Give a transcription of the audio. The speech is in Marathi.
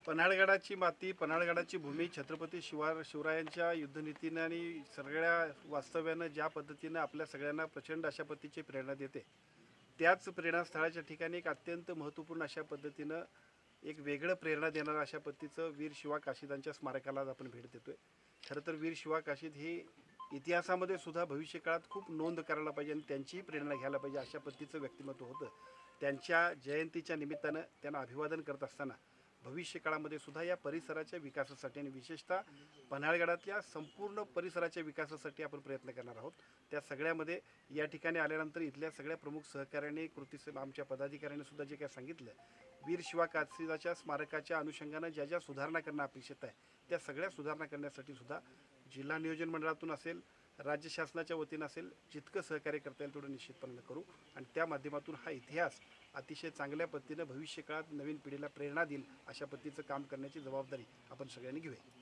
पन्हाळगडाची माती, पन्हाळगडाची भूमी छत्रपती शिवरायांच्या युद्धनीतीनं आणि सगळ्या वास्तव्यानं ज्या पद्धतीनं आपल्या सगळ्यांना प्रचंड अशा पद्धतीची प्रेरणा देते, त्याच प्रेरणास्थळाच्या ठिकाणी एक अत्यंत महत्त्वपूर्ण अशा पद्धतीनं एक वेगळं प्रेरणा देणारं अशा पद्धतीचं वीर शिवा काशीदांच्या स्मारकाला आज आपण भेट देतोय. खरं तर वीर शिवा काशीद हे इतिहासामध्ये सुद्धा भविष्य काळात खूप नोंद करायला पाहिजे आणि त्यांचीही प्रेरणा घ्यायला पाहिजे अशा पद्धतीचं व्यक्तिमत्व होतं. त्यांच्या जयंतीच्या निमित्तानं त्यांना अभिवादन करत असताना भविष्य काळामध्ये सुद्धा या परिसराच्या विकासासाठी आणि विशेषतः पन्हाळगडातल्या संपूर्ण परिसराच्या विकासासाठी आपण प्रयत्न करणार आहोत. त्या सगळ्यामध्ये या ठिकाणी आल्यानंतर इथल्या सगळ्या प्रमुख सहकाऱ्यांनी आमच्या पदाधिकाऱ्यांनी सुद्धा जे काय सांगितलं, वीर शिवा काशीदाच्या स्मारकाच्या अनुषंगानं ज्या ज्या सुधारणा करणं अपेक्षित आहे त्या सगळ्या सुधारणा करण्यासाठी सुद्धा जिल्हा नियोजन मंडळातून असेल, राज्य शासनाच्या वतीनं असेल, जितकं सहकार्य करता येईल तेवढं निश्चितपणे करू आणि त्या माध्यमातून हा इतिहास अतिशय चांगल्या पद्धतीनं भविष्य काळात नवीन पिढीला प्रेरणा देईल अशा पद्धतीचं काम करण्याची जबाबदारी आपण सगळ्यांनी घेऊया.